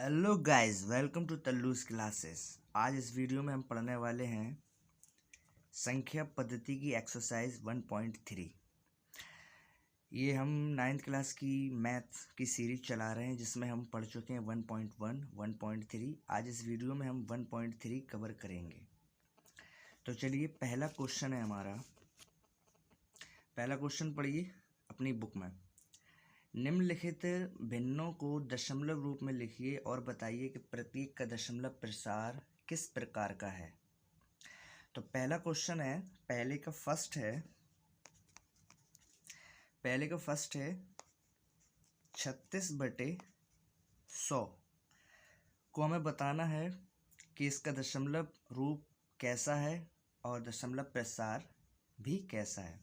Hello guys, welcome to Tallus classes. आज इस video में हम पढ़ने वाले हैं संख्या पद्धति की एक्सरसाइज 1.3। ये हम 9th क्लास की मैथ की सीरीज चला रहे हैं जिसमें हम पढ़ चुके हैं 1.1, 1.3। आज इस वीडियो में हम 1.3 कवर करेंगे। तो चलिए, पहला क्वेश्चन है हमारा। पहला क्वेश्चन पढ़िए अपनी बुक में। निम्नलिखित भिन्नों को दशमलव रूप में लिखिए और बताइए कि प्रत्येक का दशमलव प्रसार किस प्रकार का है। तो पहला क्वेश्चन है, पहले का फर्स्ट है 36/100 को हमें बताना है कि इसका दशमलव रूप कैसा है और दशमलव प्रसार भी कैसा है।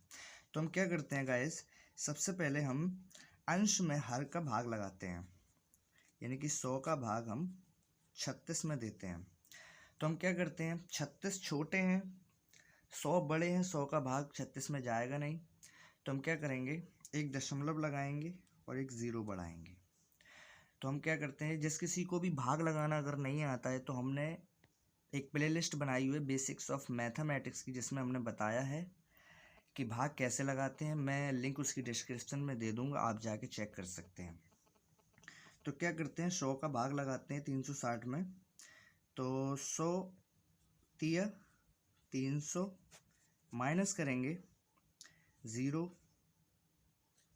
तो हम क्या करते हैं गाइस, सबसे पहले हम अंश में हर का भाग लगाते हैं, यानी कि 100 का भाग हम 36 में देते हैं। तो हम क्या करते हैं, 36 छोटे हैं, 100 बड़े हैं, 100 का भाग 36 में जाएगा नहीं। तो हम क्या करेंगे, एक दशमलव लगाएंगे और एक ज़ीरो बढ़ाएंगे। तो हम क्या करते हैं, जिस किसी को भी भाग लगाना अगर नहीं आता है तो हमने एक प्लेलिस्ट बनाई हुई है बेसिक्स ऑफ मैथमेटिक्स की, जिसमें हमने बताया है कि भाग कैसे लगाते हैं। मैं लिंक उसकी डिस्क्रिप्शन में दे दूंगा, आप जाके चेक कर सकते हैं। तो क्या करते हैं, 100 का भाग लगाते हैं 360 में। तो 100 तिया 300 माइनस करेंगे 0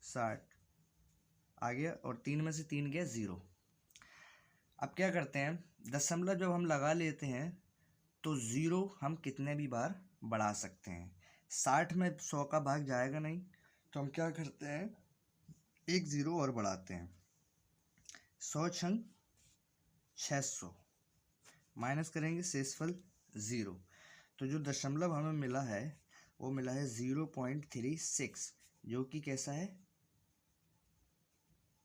60 आ गया, और 3 में से 3 गया 0। अब क्या करते हैं, दशमलव जब हम लगा लेते हैं तो 0 हम कितने भी बार बढ़ा सकते हैं। 60 में 100 का भाग जाएगा नहीं, तो हम क्या करते हैं, एक 0 और बढ़ाते हैं। 100 छंग 600 माइनस करेंगे शेषफल 0। तो जो दशमलव हमें मिला है वो मिला है 0.36, जो कि कैसा है,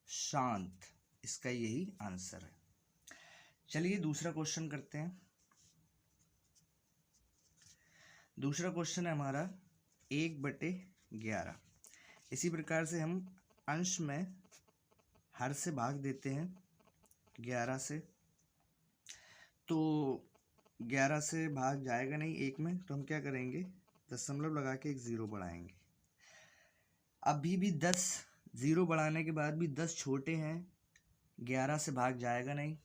शांत। इसका यही आंसर है। चलिए दूसरा क्वेश्चन करते हैं। दूसरा क्वेश्चन है हमारा 1/11। इसी प्रकार से हम अंश में हर से भाग देते हैं 11 से। तो 11 से भाग जाएगा नहीं एक में, तो हम क्या करेंगे, दशमलव लगा के एक 0 बढ़ाएंगे। अभी भी 10 0 बढ़ाने के बाद भी 10 छोटे हैं, 11 से भाग जाएगा नहीं।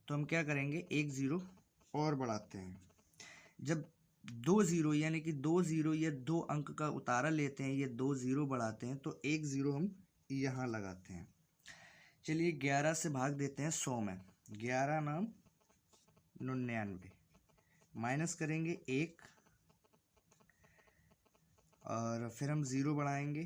तो हम क्या करेंगे, एक 0 और बढ़ाते हैं। जब 2 0 यानी कि 2 0 या 2 अंक का उतारा लेते हैं, ये 2 0 बढ़ाते हैं, तो एक 0 हम यहाँ लगाते हैं। चलिए 11 से भाग देते हैं 100 में। 11 नाम 99 माइनस करेंगे 1, और फिर हम 0 बढ़ाएंगे।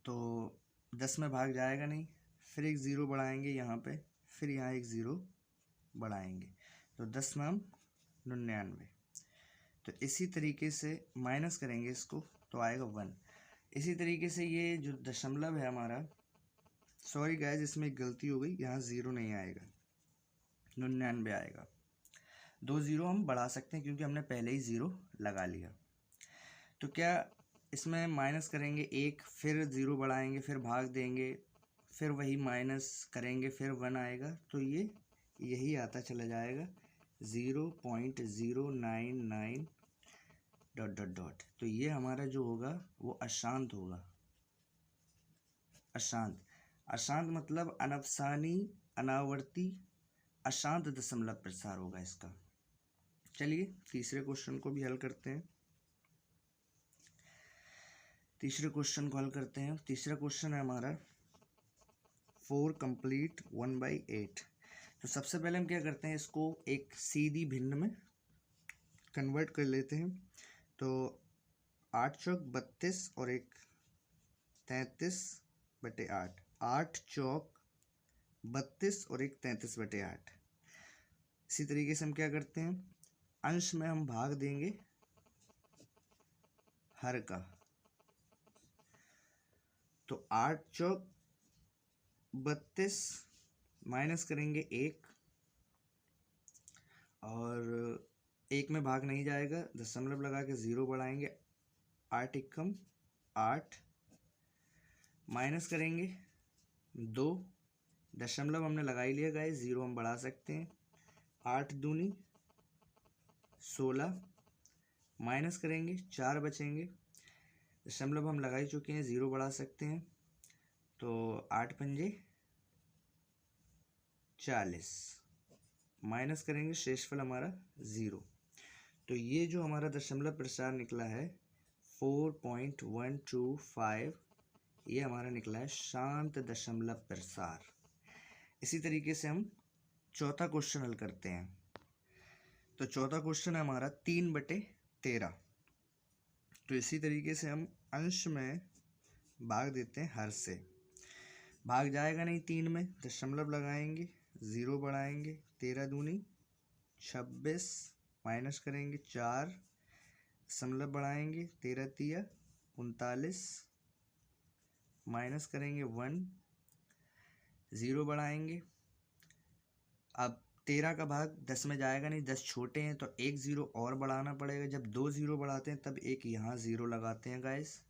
तो 10 में भाग जाएगा नहीं, फिर एक 0 बढ़ाएंगे यहाँ पे, फिर यहाँ एक 0 बढ़ाएंगे। तो 10 नाम 99। तो इसी तरीके से माइनस करेंगे इसको, तो आएगा 1। इसी तरीके से ये जो दशमलव है हमारा, सॉरी गाइस इसमें एक गलती हो गई, यहाँ 0 नहीं आएगा, 99 आएगा। 2 0 हम बढ़ा सकते हैं क्योंकि हमने पहले ही 0 लगा लिया। तो क्या इसमें माइनस करेंगे 1, फिर 0 बढ़ाएंगे, फिर भाग देंगे, फिर वही माइनस करेंगे, फिर 1 आएगा। तो ये यही आता चला जाएगा 0.099 ... तो ये हमारा जो होगा वो अशांत होगा। अशांत, अशांत मतलब अनवसानी, अनावर्ती, अशांत दशमलव प्रसार होगा इसका। चलिए तीसरे क्वेश्चन को भी हल करते हैं। तीसरा क्वेश्चन है हमारा 4 कंप्लीट 1/8। तो सबसे पहले हम क्या करते हैं, इसको एक सीधी भिन्न में कन्वर्ट कर लेते हैं। तो 8 चौक 32 और एक 33/8। 8 चौक 32 और एक 33/8। इसी तरीके से हम क्या करते हैं, अंश में हम भाग देंगे हर का। तो 8 चौक 32 माइनस करेंगे 1, और 1 में भाग नहीं जाएगा, दशमलव लगा के 0 बढ़ाएंगे। 8 एकम 8 माइनस करेंगे 2 दशमलव हमने लगा ही लिया गाइस, 0 हम बढ़ा सकते हैं। 8 दूनी 16, माइनस करेंगे 4 बचेंगे। दशमलव हम लगा ही चुके हैं, 0 बढ़ा सकते हैं, तो 8 पंजे 40, माइनस करेंगे शेषफल हमारा 0। तो ये जो हमारा दशमलव प्रसार निकला है 4.125, ये हमारा निकला है शांत दशमलव प्रसार। इसी तरीके से हम चौथा क्वेश्चन हल करते हैं। तो चौथा क्वेश्चन है हमारा 3/13। तो इसी तरीके से हम अंश में भाग देते हैं हर से। भाग जाएगा नहीं 3 में, दशमलव लगाएंगे, 0 बढ़ाएंगे, 13 दूनी 26, माइनस करेंगे 4, दशमलव बढ़ाएंगे, 13 तिया 39, माइनस करेंगे 1, 0 बढ़ाएंगे। अब 13 का भाग 10 में जाएगा नहीं, 10 छोटे हैं, तो एक 0 और बढ़ाना पड़ेगा। जब 2 0 बढ़ाते हैं तब एक यहाँ 0 लगाते हैं गाइस।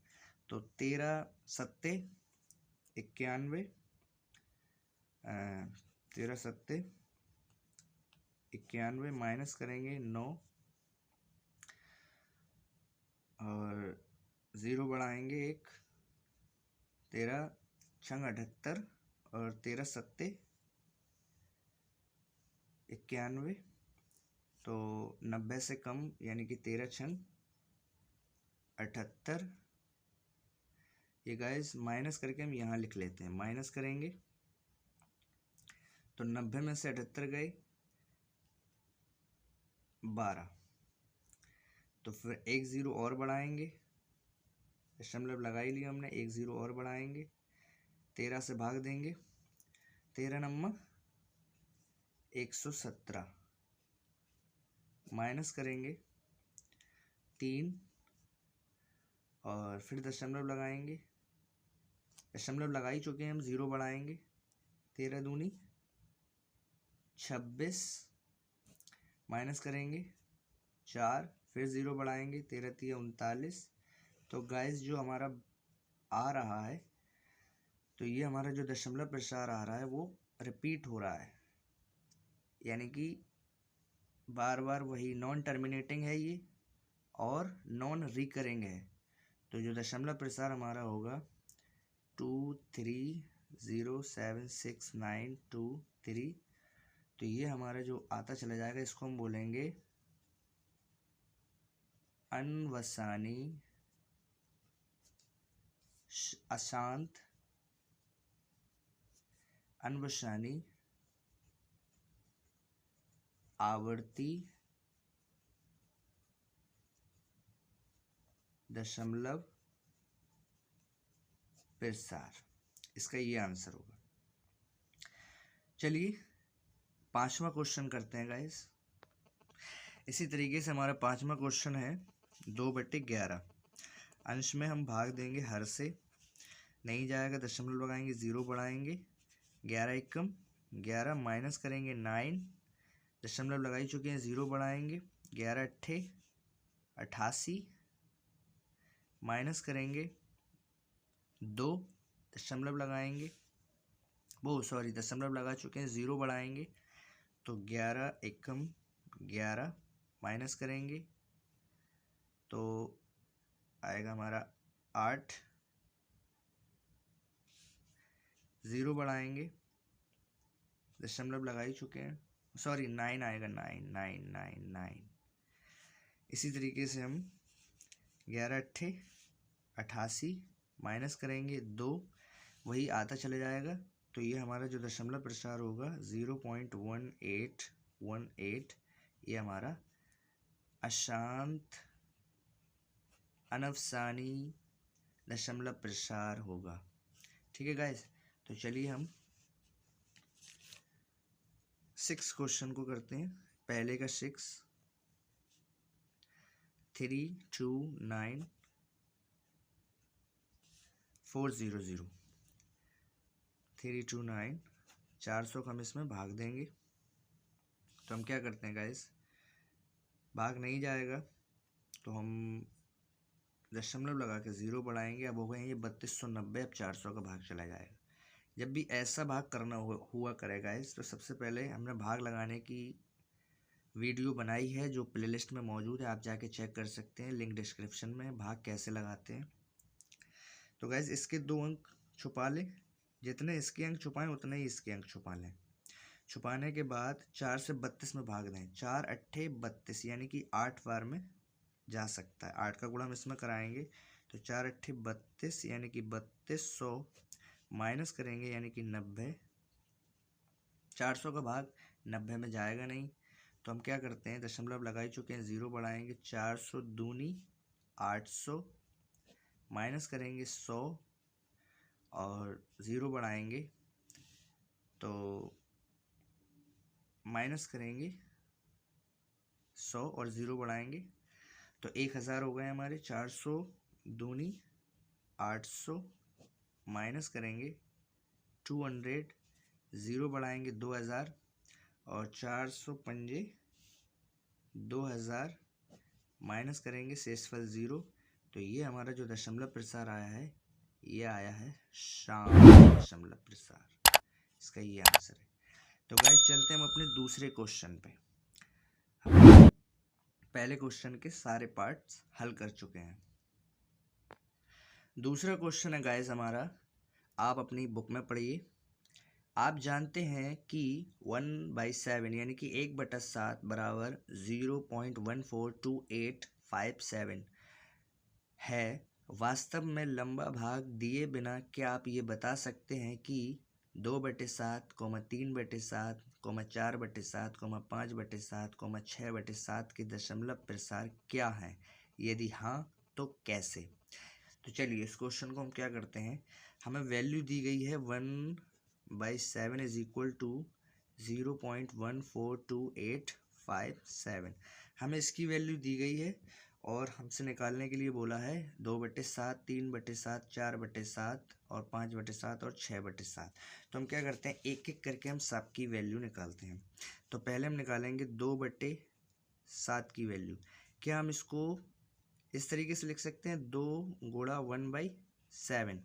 तो 13 सत्ते 91, 13 सत्ते 91, माइनस करेंगे 9 और 0 बढ़ाएंगे 1, 13 छंग 78 और 13 सत्ते 91, तो 90 से कम यानी कि 13 छंग 78। ये गाइस माइनस करके हम यहाँ लिख लेते हैं, माइनस करेंगे तो 90 में से 78 गए 12, तो फिर एक 0 और बढ़ाएंगे, दशमलव लगा ही लिया हमने, एक 0 और बढ़ाएंगे, 13 से भाग देंगे, 13 नंबर 117, माइनस करेंगे 3 और फिर दशमलव लगाएंगे, दशमलव लगा ही चुके हैं हम, 0 बढ़ाएंगे, 13 दूनी 26, माइनस करेंगे 4, फिर 0 बढ़ाएंगे, 13 तिया 39। तो गाइस जो हमारा आ रहा है, तो ये हमारा जो दशमलव प्रसार आ रहा है वो रिपीट हो रहा है, यानी कि बार बार वही नॉन टर्मिनेटिंग है ये और नॉन रिकरिंग है। तो जो दशमलव प्रसार हमारा होगा 2307692 तो ये हमारा जो आता चला जाएगा इसको हम बोलेंगे अनवसानी अशांत अनवसानी आवर्ती दशमलव प्रसार, इसका ये आंसर होगा। चलिए 5वां क्वेश्चन करते हैं गाइस। इसी तरीके से हमारा 5वां क्वेश्चन है 2/11। अंश में हम भाग देंगे हर से, नहीं जाएगा दशमलव लगाएंगे, 0 बढ़ाएंगे, 11 एकम 11, माइनस करेंगे 9, दशमलव लगा ही चुके हैं, 0 बढ़ाएंगे, 11 अट्ठे 88, माइनस करेंगे 2, दशमलव लगाएंगे, दशमलव लगा चुके हैं, 0 बढ़ाएंगे, तो 11 एकम 11, माइनस करेंगे तो आएगा हमारा 8, 0 बढ़ाएंगे, दशमलव लगा ही चुके हैं, 9 आएगा, 9। इसी तरीके से हम 11 अट्ठे 88, माइनस करेंगे 2, वही आता चले जाएगा, तो ये हमारा जो दशमलव प्रसार होगा 0.1818, ये हमारा अशांत अनवसानी दशमलव प्रसार होगा। ठीक है गाइस, तो चलिए हम 6 क्वेश्चन को करते हैं। पहले का 6 329 400 329 400 का हम इसमें भाग देंगे। तो हम क्या करते हैं गाइस, भाग नहीं जाएगा तो हम दशमलव लगा के 0 बढ़ाएंगे। अब हो गए ये 3290, अब 400 का भाग चला जाएगा, जब भी ऐसा भाग करना हुआ करेगा इस, तो सबसे पहले हमने भाग लगाने की वीडियो बनाई है जो प्लेलिस्ट में मौजूद है, आप जाके चेक कर सकते हैं, लिंक डिस्क्रिप्शन में, भाग कैसे लगाते हैं। तो गाइज इसके 2 अंक छुपा लें, जितने इसके अंक छुपाएं उतने ही इसके अंक छुपा लें। छुपाने के बाद 4 से 32 में भाग दें, 4 अट्ठे 32 यानी कि 8 बार में जा सकता है। 8 का गुणा हम इसमें कराएंगे तो 4 अट्ठे 32 यानी कि 3200 माइनस करेंगे यानी कि 90। 400 का भाग 90 में जाएगा नहीं, तो हम क्या करते हैं, दशमलव लगा ही चुके हैं, 0 बढ़ाएंगे, 400 दूनी 800 माइनस करेंगे 100 और 0 बढ़ाएंगे तो माइनस करेंगे 100 और 0 बढ़ाएंगे तो 1000 हो गए हमारे। 400 दूनी 800 माइनस करेंगे 200, 0 बढ़ाएंगे 2000 और 400 पंजे 2000 माइनस करेंगे शेषफल 0। तो ये हमारा जो दशमलव प्रसार आया है ये आया है शांत दशमलव प्रसार, इसका ये आंसर है। तो गाइस चलते हम अपने दूसरे क्वेश्चन पे। हम पहले क्वेश्चन के सारे पार्ट्स हल कर चुके हैं। दूसरा क्वेश्चन है गाइस हमारा, आप अपनी बुक में पढ़िए। आप जानते हैं कि 1/7 यानी कि 1/7 बराबर 0.142857 है। वास्तव में लंबा भाग दिए बिना क्या आप ये बता सकते हैं कि 2/7, 3/7, 4/7, 5/7, 6/7 के दशमलव प्रसार क्या है? यदि हाँ तो कैसे? तो चलिए इस क्वेश्चन को हम क्या करते हैं, हमें वैल्यू दी गई है 1/7 इज इक्वल टू 0.142857। हमें इसकी वैल्यू दी गई है और हमसे निकालने के लिए बोला है 2/7, 3/7, 4/7 और 5/7 और 6/7। तो हम क्या करते हैं, एक एक करके हम सबकी वैल्यू निकालते हैं। तो पहले हम निकालेंगे 2/7 की वैल्यू। क्या हम इसको इस तरीके से लिख सकते हैं, 2 गुणा 1/7।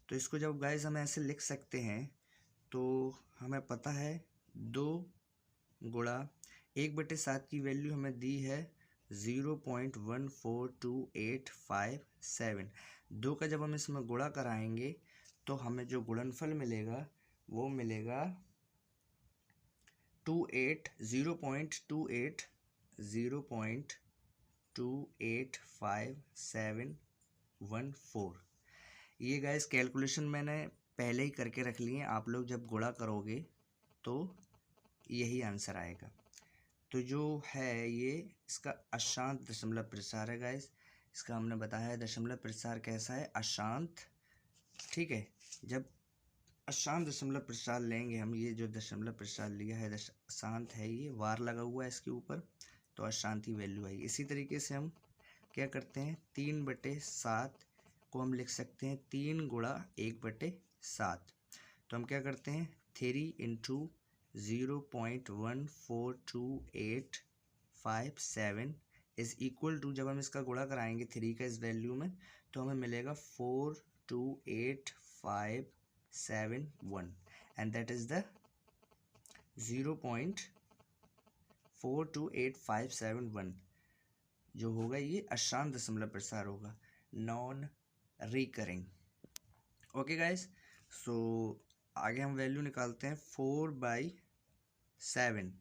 तो इसको जब गाइस हम ऐसे लिख सकते हैं तो हमें पता है 2 गुणा 1/7 की वैल्यू हमें दी है 0.142857। 2 का जब हम इसमें गुणा कराएंगे तो हमें जो गुणनफल मिलेगा वो मिलेगा 0.285714। ये गाइस कैलकुलेशन मैंने पहले ही करके रख लिए हैं, आप लोग जब गुणा करोगे तो यही आंसर आएगा। तो जो है ये इसका अशांत दशमलव प्रसार है गाइस। इसका हमने बताया है दशमलव प्रसार कैसा है, अशांत। ठीक है, जब अशांत दशमलव प्रसार लेंगे हम, ये जो दशमलव प्रसार लिया है अशांत है, ये वार लगा हुआ है इसके ऊपर, तो अशांत ही वैल्यू आई। इसी तरीके से हम क्या करते हैं, 3/7 को हम लिख सकते हैं 3 गुणा 1/7। तो हम क्या करते हैं, 3 इंटू 0.142857 इज इक्वल टू, जब हम इसका गुणा कराएंगे 3 का इस वैल्यू में तो हमें मिलेगा 42857 एंड दैट इज द 0.428571 जो होगा ये अशांत दशमलव प्रसार होगा, नॉन रिकरिंग। ओके गाइस, सो आगे हम वैल्यू निकालते हैं 4/7।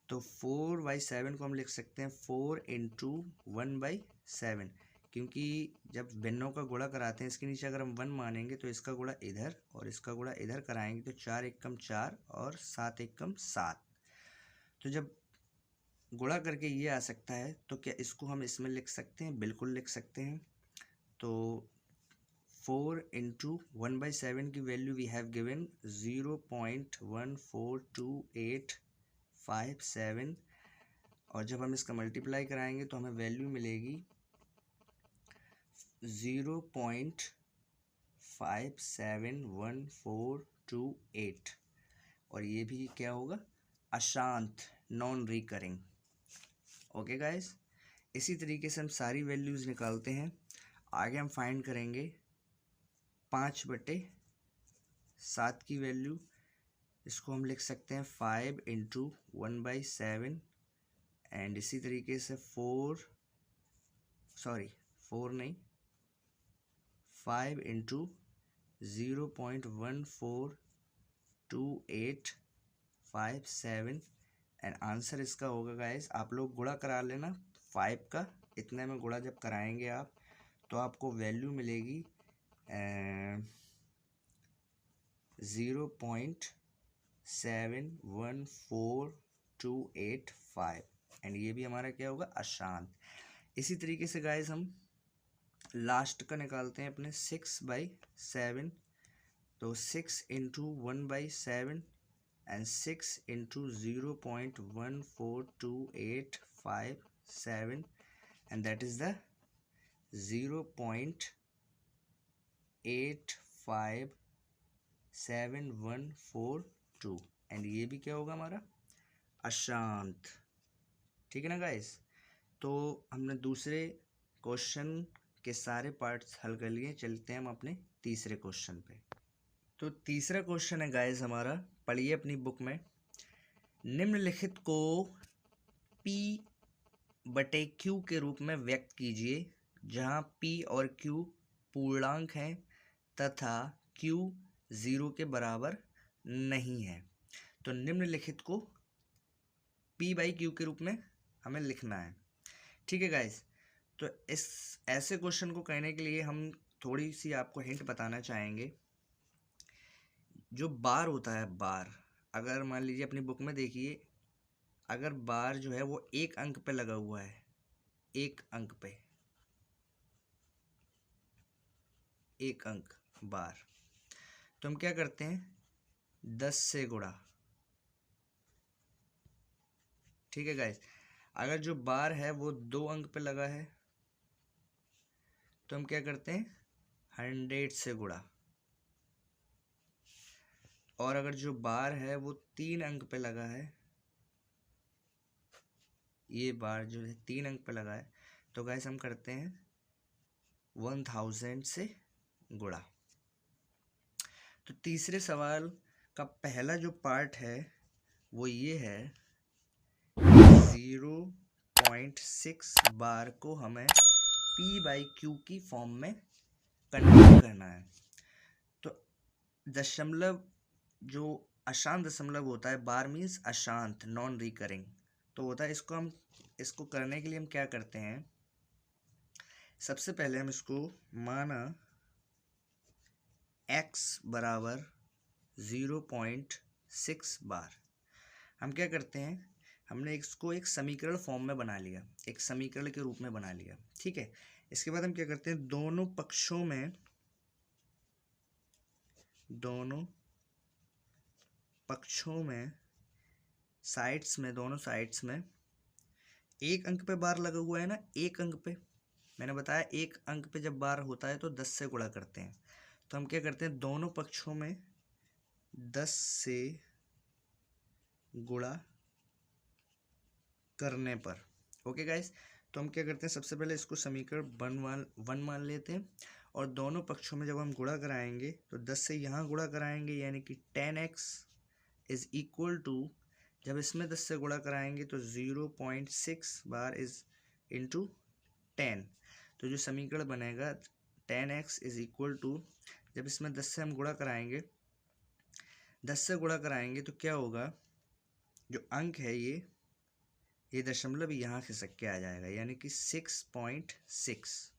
तो 4/7 को हम लिख सकते हैं 4 इंटू 1/7, क्योंकि जब भिन्नों का गुणा कराते हैं इसके नीचे अगर हम 1 मानेंगे तो इसका गुणा इधर और इसका गुणा इधर कराएंगे तो 4 एकम 4 और 7 एकम 7। तो जब गुणा करके ये आ सकता है तो क्या इसको हम इसमें लिख सकते हैं? बिल्कुल लिख सकते हैं। तो 4 इंटू 1/7 की वैल्यू वी हैव गिवन 0.142857 और जब हम इसका मल्टीप्लाई कराएंगे तो हमें वैल्यू मिलेगी 0.571428 और ये भी क्या होगा, अशांत, नॉन रिकरिंग। ओके गाइस, इसी तरीके से हम सारी वैल्यूज़ निकालते हैं। आगे हम फाइंड करेंगे 5/7 7 की वैल्यू, इसको हम लिख सकते हैं 5 इंटू 1/7 एंड इसी तरीके से 4 नहीं 5 इंटू 0.142857 एंड आंसर इसका होगा गाइस, आप लोग गुणा करा लेना 5 का, इतने में गुणा जब कराएंगे आप तो आपको वैल्यू मिलेगी 0.714285 एंड ये भी हमारा क्या होगा, अशांत। इसी तरीके से गाइस हम लास्ट का निकालते हैं अपने 6/7, तो 6 into 1/7 and 6 into 0.14285 and that is the 0.857142 and ये भी क्या होगा हमारा, अशांत। ठीक है ना गाइस, तो हमने दूसरे क्वेश्चन के सारे पार्ट्स हल कर लिए। चलते हैं हम अपने तीसरे क्वेश्चन पे। तो तीसरा क्वेश्चन है गाइस हमारा, पढ़िए अपनी बुक में, निम्नलिखित को P/Q के रूप में व्यक्त कीजिए जहां P और Q पूर्णांक हैं तथा Q 0 के बराबर नहीं है। तो निम्नलिखित को P/Q के रूप में हमें लिखना है। ठीक है गाइस, तो इस ऐसे क्वेश्चन को कहने के लिए हम थोड़ी सी आपको हिंट बताना चाहेंगे। जो बार होता है, बार, अगर मान लीजिए अपनी बुक में देखिए, अगर बार जो है वो एक अंक पे लगा हुआ है, एक अंक पे, एक अंक बार, तो हम क्या करते हैं, 10 से गुणा। ठीक है गाइस, अगर जो बार है वो 2 अंक पे लगा है तो हम क्या करते हैं, 100 से गुणा। और अगर जो बार है वो 3 अंक पे लगा है, ये बार जो है 3 अंक पे लगा है, तो गाइस हम करते हैं 1000 से गुणा। तो तीसरे सवाल का पहला जो पार्ट है वो ये है, 0.6 बार को हमें P/Q की फॉर्म में कन्वर्ट करना है। तो दशमलव जो अशांत दशमलव होता है, बार मीन्स अशांत, नॉन रिकरिंग तो होता है, इसको करने के लिए हम क्या करते हैं, सबसे पहले हम इसको माना x बराबर 0.6 बार। हम क्या करते हैं, हमने इसको एक समीकरण फॉर्म में बना लिया, एक समीकरण के रूप में बना लिया। ठीक है, इसके बाद हम क्या करते हैं, दोनों पक्षों में साइड्स में, दोनों साइड्स में एक अंक पे बार लगा हुआ है ना, एक अंक पे, मैंने बताया एक अंक पे जब बार होता है तो 10 से गुणा करते हैं। तो हम क्या करते हैं, दोनों पक्षों में 10 से गुणा करने पर। ओके गाइस, तो हम क्या करते हैं, सबसे पहले इसको समीकरण 1 मान लेते हैं और दोनों पक्षों में जब हम गुणा कराएंगे तो 10 से यहाँ गुणा कराएंगे, यानी कि 10x इज इक्वल टू, जब इसमें 10 से गुणा कराएंगे तो 0.6 बार इज इंटू 10। तो जो समीकरण बनेगा 10x इज इक्वल टू, जब इसमें 10 से हम गुणा कराएंगे, 10 से गुणा कराएंगे तो क्या होगा, जो अंक है ये दशमलव यहाँ खिसक के आ जाएगा, यानी कि 6.6।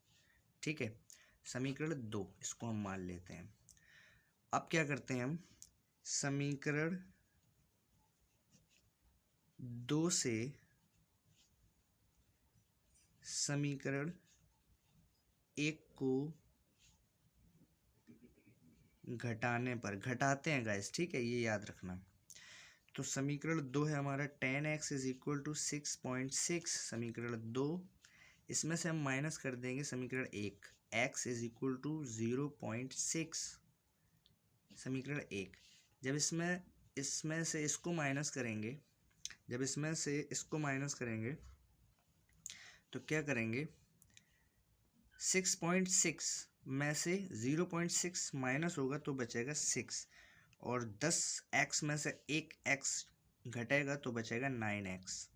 ठीक है, समीकरण 2 इसको हम मान लेते हैं। अब क्या करते हैं, हम समीकरण 2 से समीकरण 1 को घटाने पर, घटाते हैं गाइस, ठीक है, ये याद रखना। तो समीकरण 2 है हमारा 10x इज इक्वल टू 6.6, समीकरण 2, इसमें से हम माइनस कर देंगे समीकरण 1, x इज इक्वल टू 0.6, समीकरण 1। जब इसमें से इसको माइनस करेंगे, जब इसमें से इसको माइनस करेंगे तो क्या करेंगे, 6.6 में से 0.6 माइनस होगा तो बचेगा 6, और 10x में से एक x घटेगा तो बचेगा 9x।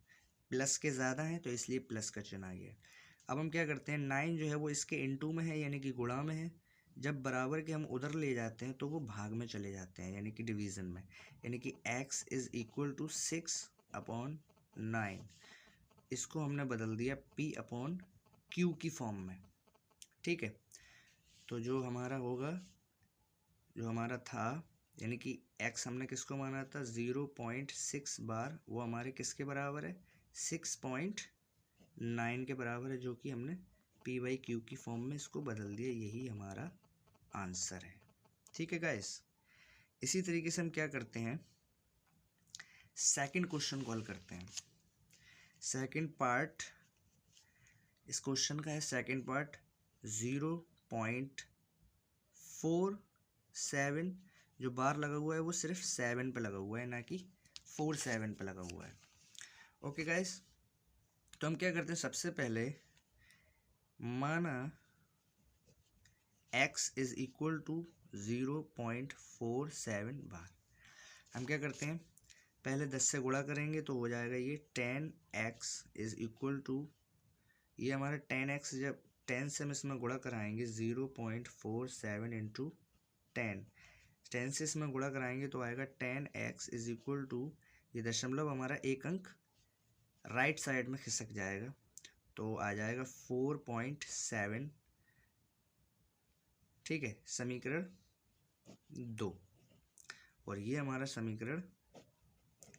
प्लस के ज़्यादा हैं तो इसलिए प्लस का चिन्ह आ गया। अब हम क्या करते हैं, 9 जो है वो इसके इनटू में है यानी कि गुणा में है। जब बराबर के हम उधर ले जाते हैं तो वो भाग में चले जाते हैं यानी कि डिवीज़न में, यानी कि x इज़ इक्वल टू 6/9। इसको हमने बदल दिया p/q की फॉर्म में। ठीक है, तो जो हमारा होगा, जो हमारा था यानी कि x हमने किसको माना था 0.6 बार, वो हमारे किसके बराबर है 6.9 के बराबर है, जो कि हमने p/q की फॉर्म में इसको बदल दिया। यही हमारा आंसर है। ठीक है गाइस, इसी तरीके से हम क्या करते हैं, सेकंड क्वेश्चन कॉल करते हैं। सेकंड पार्ट इस क्वेश्चन का है, सेकंड पार्ट 0.47, जो बार लगा हुआ है वो सिर्फ 7 पे लगा हुआ है, ना कि 47 पे लगा हुआ है। ओके गाइस, तो हम क्या करते हैं, सबसे पहले माना x इज इक्वल टू 0.47 बार। हम क्या करते हैं, पहले 10 से गुणा करेंगे तो हो जाएगा ये 10x इज इक्वल टू, ये हमारा 10x, जब 10 से हम इसमें गुणा कराएंगे 0.47 इंटू 10 से इसमें गुणा कराएंगे तो आएगा 10x इज इक्वल टू, ये दशमलव हमारा एक अंक राइट साइड में खिसक जाएगा तो आ जाएगा 4.7। ठीक है, समीकरण 2, और ये हमारा समीकरण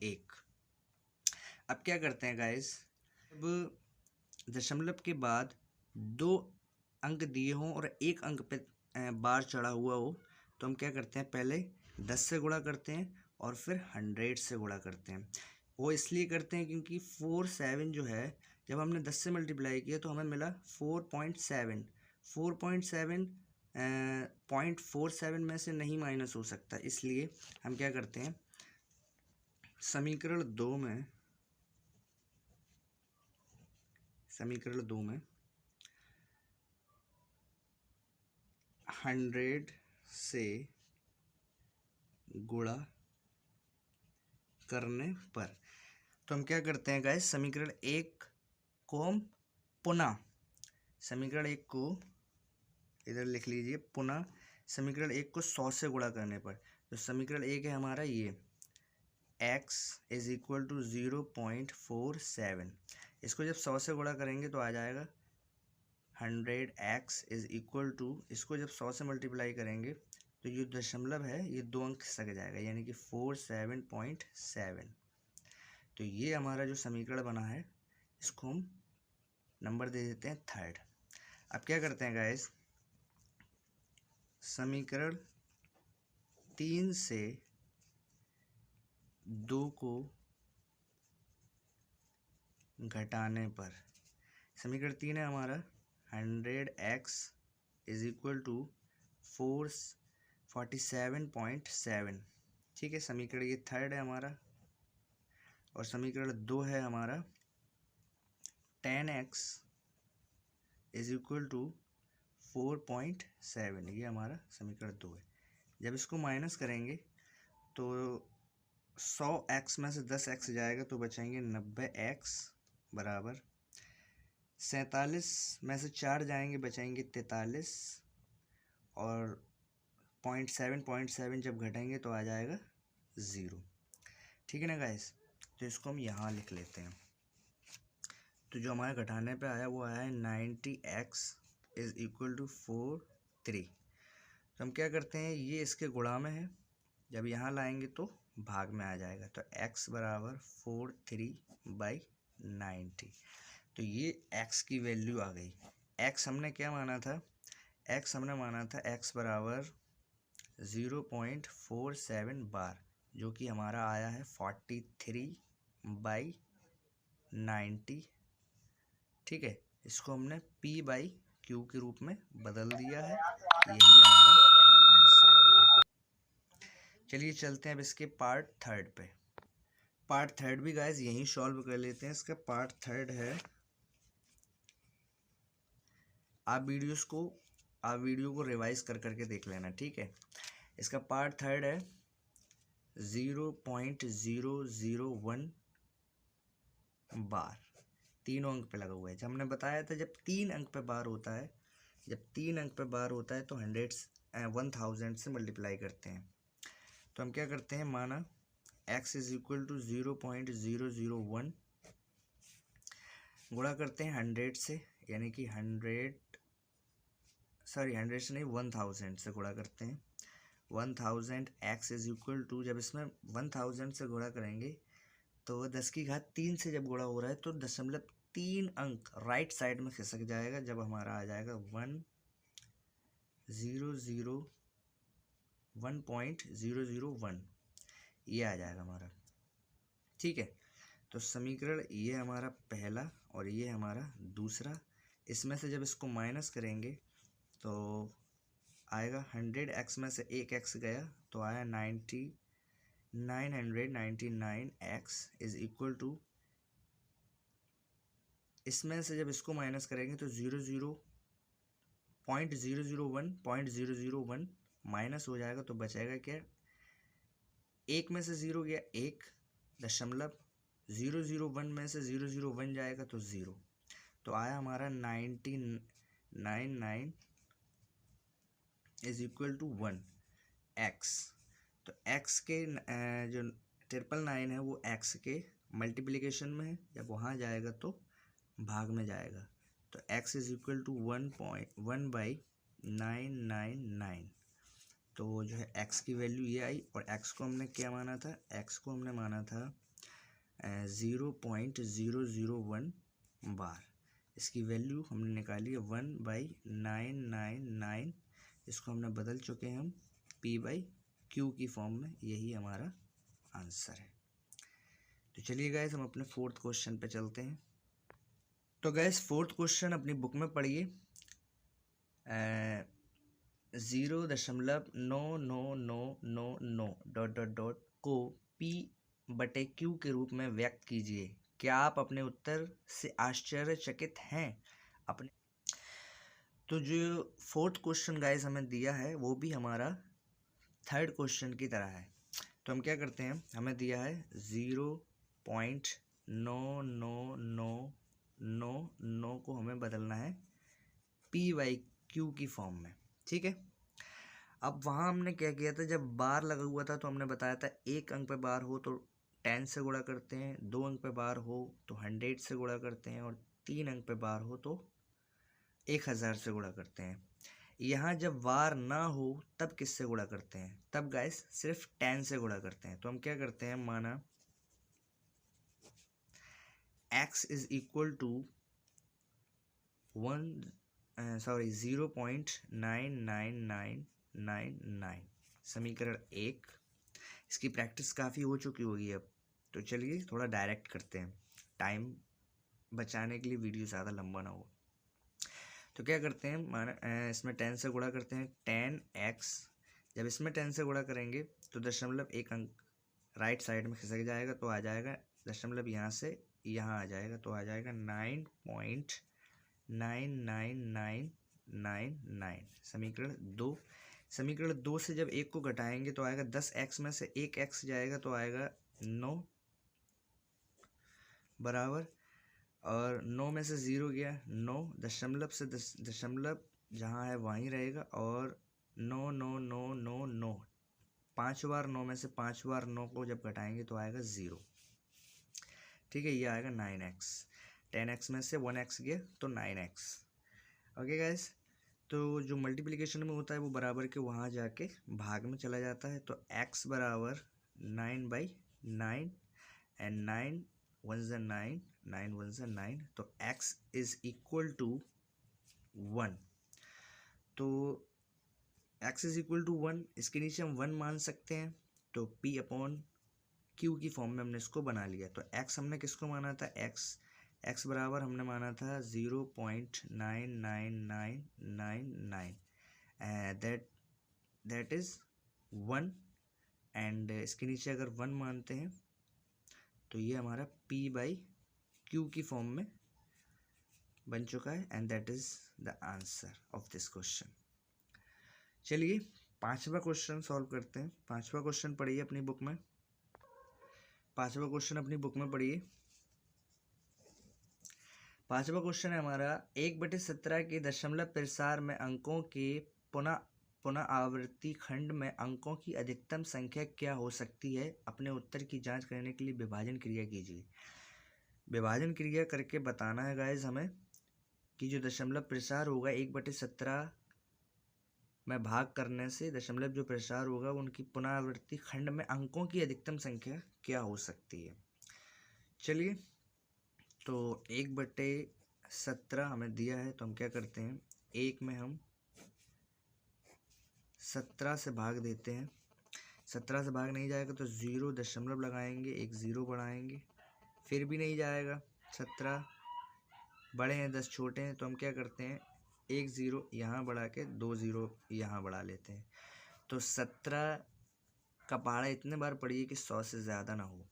1। अब क्या करते हैं गाइस, अब दशमलव के बाद 2 अंक दिए हों और एक अंक पे बार चढ़ा हुआ हो तो हम क्या करते हैं, पहले 10 से गुणा करते हैं और फिर 100 से गुणा करते हैं। वो इसलिए करते हैं क्योंकि 47 जो है, जब हमने 10 से मल्टीप्लाई किया तो हमें मिला 4.7। 4.7 0.47 में से नहीं माइनस हो सकता, इसलिए हम क्या करते हैं, समीकरण 2 में 100 से गुणा करने पर, तो हम क्या करते हैं गाइस, समीकरण 1 को हम पुनः, समीकरण 1 को इधर लिख लीजिए, पुनः समीकरण 1 को 100 से गुणा करने पर, तो समीकरण 1 है हमारा ये x इज इक्वल टू 0.47। इसको जब 100 से गुणा करेंगे तो आ जाएगा 100x इज इक्वल टू, इसको जब 100 से मल्टीप्लाई करेंगे तो ये दशमलव है ये 2 अंक खिसक जाएगा यानी कि 47.7। तो ये हमारा जो समीकरण बना है इसको हम नंबर दे देते हैं 3rd। अब क्या करते हैं गाइस, समीकरण 3 से 2 को घटाने पर, समीकरण 3 है हमारा 100x इज इक्वल टू 47.7। ठीक है, समीकरण ये 3rd है हमारा, और समीकरण 2 है हमारा 10x इज इक्वल टू 4.7, ये हमारा समीकरण 2 है। जब इसको माइनस करेंगे तो 100x में से 10x जाएगा तो बचेंगे 90x बराबर, 47 में से 4 जाएंगे बचेंगे 43, और 0.7 जब घटेंगे तो आ जाएगा 0। ठीक है ना गाइस, तो इसको हम यहाँ लिख लेते हैं। तो जो हमारे घटाने पे आया वो आया है 90x इज इक्वल टू 43। तो हम क्या करते हैं, ये इसके गुणा में है, जब यहाँ लाएंगे तो भाग में आ जाएगा, तो x बराबर 43/90। तो ये x की वैल्यू आ गई। x हमने क्या माना था, x हमने माना था x बराबर 0.47 बार, जो कि हमारा आया है 43/90। ठीक है, इसको हमने p/q के रूप में बदल दिया है, यही हमारा आंसर है। चलिए चलते हैं अब इसके पार्ट 3rd पे। पार्ट 3rd भी गाइस यहीं सॉल्व कर लेते हैं। इसका पार्ट 3rd है, आप वीडियो को रिवाइज कर करके देख लेना। ठीक है, इसका पार्ट 3rd है 0.001 बार तीनों अंक पे लगा हुआ है। जब हमने बताया था जब 3 अंक पे बार होता है, जब 3 अंक पे बार होता है तो 1000 से मल्टीप्लाई करते हैं। तो हम क्या करते हैं, माना x इज इक्वल टू 0.001 गुणा करते हैं 100 से, यानी कि 100 से नहीं 1000 से गुणा करते हैं। 1000 x इज इक्वल टू, जब इसमें 1000 से गुणा करेंगे तो 10 की घात 3 से जब गुणा हो रहा है तो 0.3 अंक राइट साइड में खिसक जाएगा। जब हमारा आ जाएगा 1.001 ये आ जाएगा हमारा। ठीक है, तो समीकरण ये हमारा पहला और ये हमारा दूसरा। इसमें से जब इसको माइनस करेंगे तो आएगा 100x में से एक x गया तो आया 999x इज इक्वल टू, इसमें से जब इसको माइनस करेंगे तो 0.001 माइनस हो जाएगा तो बचेगा क्या, एक में से 0 गया 1, 0.001 में से 001 जाएगा तो 0, तो आया हमारा 99 इज इक्वल टू 1 x। तो x के जो 999 है वो x के मल्टीप्लिकेशन में है, जब वहाँ जाएगा तो भाग में जाएगा। तो x इज इक्वल टू 1/999। तो जो है x की वैल्यू ये आई, और x को हमने क्या माना था, x को हमने माना था 0.001 बार। इसकी वैल्यू हमने निकाली है 1/999। इसको हमने बदल चुके हैं हम p/q की फॉर्म में। यही हमारा आंसर है। तो चलिए गाइस हम अपने 4th क्वेश्चन पे चलते हैं। तो गाइस 4th क्वेश्चन अपनी बुक में पढ़िए। 0.9999 ... को p/q के रूप में व्यक्त कीजिए। क्या आप अपने उत्तर से आश्चर्यचकित हैं? अपने तो जो 4th क्वेश्चन गाइस हमें दिया है वो भी हमारा 3rd क्वेश्चन की तरह है। तो हम क्या करते हैं, हमें दिया है 0.99999 को हमें बदलना है p/q की फॉर्म में। ठीक है, अब वहाँ हमने क्या किया था, जब बार लगा हुआ था तो हमने बताया था 1 अंक पे बार हो तो 10 से गुणा करते हैं, 2 अंक पे बार हो तो 100 से गुणा करते हैं, और 3 अंक पे बार हो तो 1000 से गुणा करते हैं। यहाँ जब वार ना हो तब किससे गुणा करते हैं, तब गाइस सिर्फ 10 से गुणा करते हैं। तो हम क्या करते हैं, माना x इज इक्वल टू 0.99999। समीकरण 1। इसकी प्रैक्टिस काफ़ी हो चुकी होगी अब, तो चलिए थोड़ा डायरेक्ट करते हैं, टाइम बचाने के लिए, वीडियो ज़्यादा लंबा ना हो। तो क्या करते हैं, माना इसमें 10 से गुणा करते हैं, 10x। जब इसमें 10 से गुणा करेंगे तो 0.1 अंक राइट साइड में खिसक जाएगा, तो आ जाएगा दशमलव यहाँ से यहाँ आ जाएगा, तो आ जाएगा 9.99999। समीकरण 2। समीकरण 2 से जब 1 को घटाएंगे तो आएगा 10x में से 1x जाएगा तो आएगा 9 बराबर, और 9 में से 0 गया 9, दशमलव से दशमलव जहाँ है वहीं रहेगा, और 9 9 9 9 9 5 बार 9 में से 5 बार 9 को जब घटाएंगे तो आएगा 0। ठीक है, ये आएगा 9x। 10x में से 1x गया तो 9x। ओके गाइस, तो जो मल्टीप्लिकेशन में होता है वो बराबर के वहाँ जाके भाग में चला जाता है। तो x बराबर 9/9, एंड 9 1 ज़ा 9, 9 1 ज़ा 9, तो x इज इक्वल टू 1। तो x इज इक्वल टू 1, इसके नीचे हम 1 मान सकते हैं, तो p/q की फॉर्म में हमने इसको बना लिया। तो x हमने किसको माना था, x बराबर हमने माना था 0.99999, दैट इज 1, एंड इसके नीचे अगर 1 मानते हैं तो ये हमारा p/q की फॉर्म में बन चुका है, and that is the answer of this question. चलिए पांचवा क्वेश्चन सॉल्व करते हैं। पांचवा क्वेश्चन पढ़िए अपनी बुक में। पांचवा क्वेश्चन अपनी बुक में पढ़िए। पांचवा क्वेश्चन है हमारा 1/17 के दशमलव प्रसार में अंकों के पुनः आवर्ती खंड में अंकों की अधिकतम संख्या क्या हो सकती है। अपने उत्तर की जांच करने के लिए विभाजन क्रिया कीजिए। विभाजन क्रिया करके बताना है गाइस हमें कि जो दशमलव प्रसार होगा 1/17 में भाग करने से दशमलव जो प्रसार होगा उनकी पुनरावृत्ति खंड में अंकों की अधिकतम संख्या क्या हो सकती है। चलिए, तो 1/17 हमें दिया है, तो हम क्या करते हैं, एक में हम 17 से भाग देते हैं। 17 से भाग नहीं जाएगा तो 0 दशमलव लगाएंगे, एक 0 बढ़ाएंगे, फिर भी नहीं जाएगा। 17 बड़े हैं 10 छोटे हैं, तो हम क्या करते हैं, एक 0 यहाँ बढ़ा के 2 0 यहाँ बढ़ा लेते हैं। तो 17 का पहाड़ा इतने बार पढ़िए कि 100 से ज़्यादा ना हो।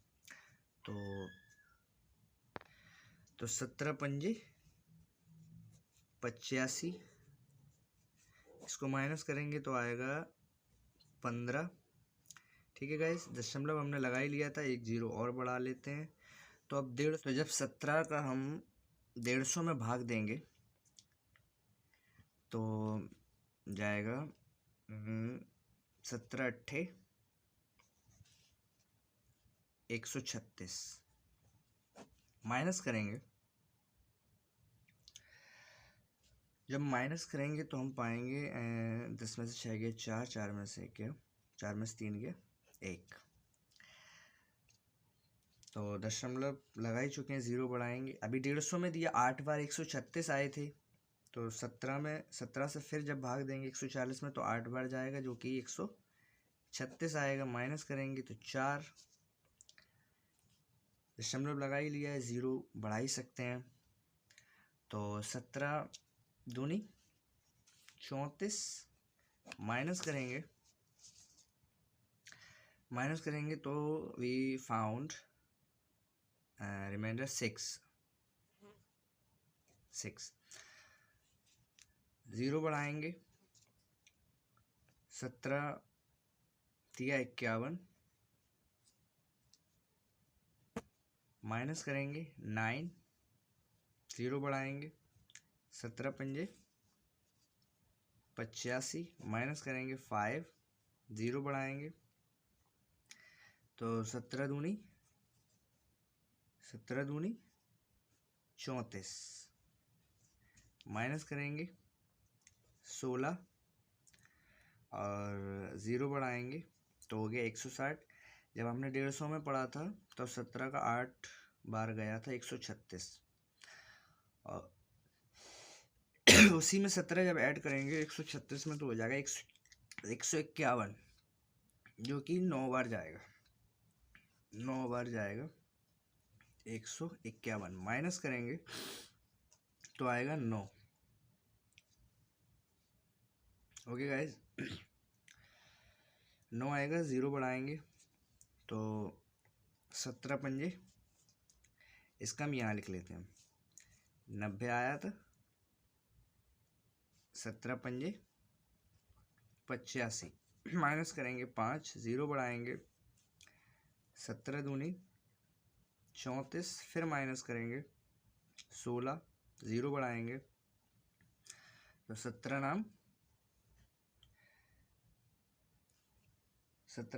तो 17 पंजे 85, इसको माइनस करेंगे तो आएगा 15। ठीक है गाइस, दशमलव हमने लगा ही लिया था, एक 0 और बढ़ा लेते हैं। तो अब 150, तो जब 17 का हम 150 में भाग देंगे तो जाएगा 17 अट्ठे 136, माइनस करेंगे। जब माइनस करेंगे तो हम पाएंगे 10 में से 6 गया 4, 4 में से 1 गया, 4 में से 3 गया 1। तो दशमलव लगा ही चुके हैं, 0 बढ़ाएंगे। अभी 150 में दिया 8 बार 136 आए थे, तो 17 से फिर जब भाग देंगे 140 में तो 8 बार जाएगा जो कि 136 आएगा। माइनस करेंगे तो 4, दशमलव लगा ही लिया है, 0 बढ़ा ही सकते हैं। तो 17 दूनी 34, माइनस करेंगे तो वी फाउंड रिमाइंडर 6। 0 बढ़ाएंगे, 17 दिया 51, माइनस करेंगे 9, 0 बढ़ाएंगे, 17 पंजे 85, माइनस करेंगे 5, 0 बढ़ाएंगे तो 17 दूनी 34, माइनस करेंगे 16 और 0 बढ़ाएंगे तो हो गया 160। जब हमने 150 में पढ़ा था तो 17 का 8 बार गया था 136, और उसी में 17 जब ऐड करेंगे 136 में तो हो जाएगा 151, जो कि 9 बार जाएगा, 151। माइनस करेंगे तो आएगा 9। ओके गाइस, 9 आएगा, 0 बढ़ाएंगे तो 17 पंजे, इसका हम यहाँ लिख लेते हैं 90 आया था, 17 पंजे 85, माइनस करेंगे 5, 0 बढ़ाएंगे 17 दूनी 34, फिर माइनस करेंगे 16, 0 बढ़ाएंगे तो 17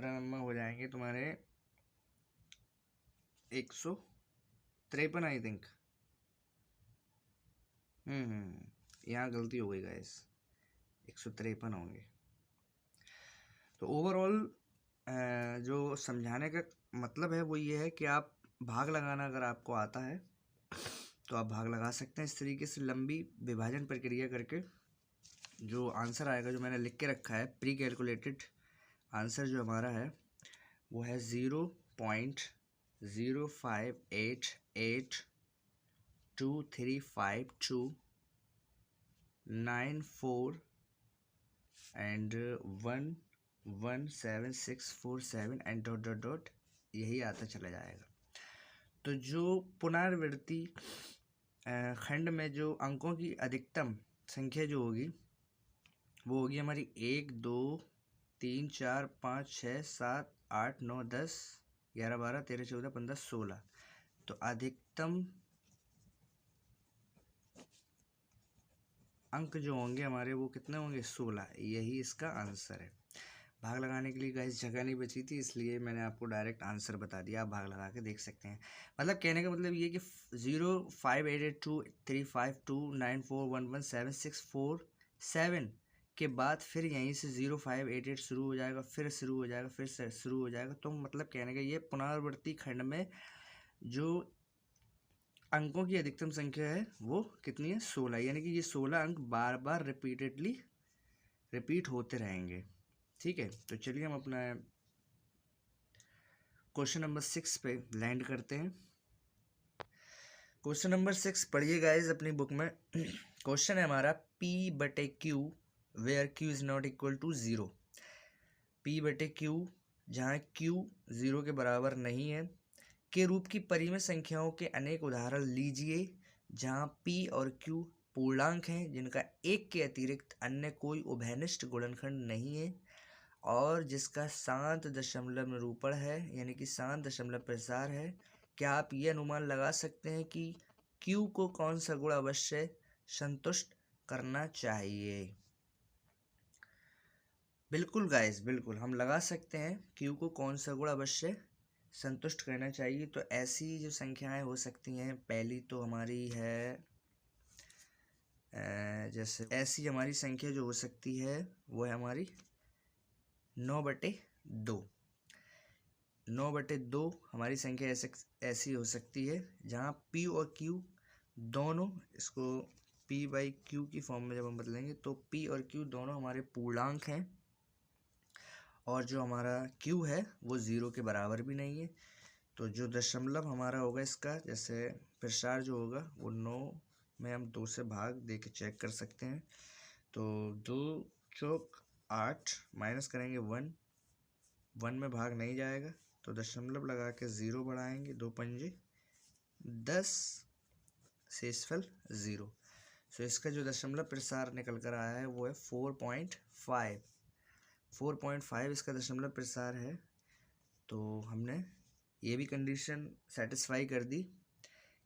नंबर हो जाएंगे तुम्हारे 153 आई थिंक। यहाँ गलती हो गई गाइस, 153 होंगे। तो ओवरऑल जो समझाने का मतलब है वो ये है कि आप भाग लगाना अगर आपको आता है तो आप भाग लगा सकते हैं इस तरीके से लंबी विभाजन प्रक्रिया करके। जो आंसर आएगा, जो मैंने लिख के रखा है, प्री कैलकुलेटेड आंसर जो हमारा है वो है 0.058823529 एंड 11767 एंड डॉट यही आता चला जाएगा। तो जो पुनरावृत्ति खंड में जो अंकों की अधिकतम संख्या जो होगी वो होगी हमारी 1 2 3 4 5 6 7 8 9 10 11 12 13 14 15 16। तो अधिकतम अंक जो होंगे हमारे वो कितने होंगे? 16। यही इसका आंसर है। भाग लगाने के लिए गाइस जगह नहीं बची थी, इसलिए मैंने आपको डायरेक्ट आंसर बता दिया। आप भाग लगा के देख सकते हैं। मतलब कहने का मतलब ये कि 058823529411764 के बाद फिर यहीं से 0588 शुरू हो जाएगा, फिर शुरू हो जाएगा, फिर से शुरू हो जाएगा। तो मतलब कहने का ये पुनरावर्ती खंड में जो अंकों की अधिकतम संख्या है वो कितनी है? 16। यानी कि ये 16 अंक बार बार रिपीट होते रहेंगे। ठीक है, तो चलिए हम अपना क्वेश्चन नंबर 6 पे लैंड करते हैं। क्वेश्चन नंबर 6 पढ़िए गाइस अपनी बुक में। क्वेश्चन है हमारा P/Q where Q is not equal to 0। P/Q जहाँ Q 0 के बराबर नहीं है के रूप की परिमेय संख्याओं के अनेक उदाहरण लीजिए जहाँ P और Q पूर्णांक हैं जिनका एक के अतिरिक्त अन्य कोई उभयनिष्ठ गुणनखंड नहीं है और जिसका शांत दशमलव निरूपण है, यानी कि शांत दशमलव प्रसार है। क्या आप ये अनुमान लगा सकते हैं कि Q को कौन सा गुण अवश्य संतुष्ट करना चाहिए? बिल्कुल गाइस, बिल्कुल हम लगा सकते हैं Q को कौन सा गुण अवश्य संतुष्ट करना चाहिए। तो ऐसी जो संख्याएं हो सकती हैं, पहली तो हमारी है जैसे ऐसी हमारी संख्या जो हो सकती है वो है हमारी 9/2। 9/2 हमारी संख्या ऐसी हो सकती है जहाँ P और Q दोनों, इसको P/Q की फॉर्म में जब हम बदलेंगे तो P और Q दोनों हमारे पूर्णांक हैं और जो हमारा Q है वो 0 के बराबर भी नहीं है। तो जो दशमलव हमारा होगा इसका, जैसे प्रसार जो होगा वो 9 में हम 2 से भाग दे के चेक कर सकते हैं। तो 2 चौक 8 माइनस करेंगे 1 में भाग नहीं जाएगा तो दशमलव लगा के 0 बढ़ाएंगे, 2 पंजे 10, शेषफल 0। सो इसका जो दशमलव प्रसार निकल कर आया है वो है 4.5। 4.5 इसका दशमलव प्रसार है। तो हमने ये भी कंडीशन सेटिस्फाई कर दी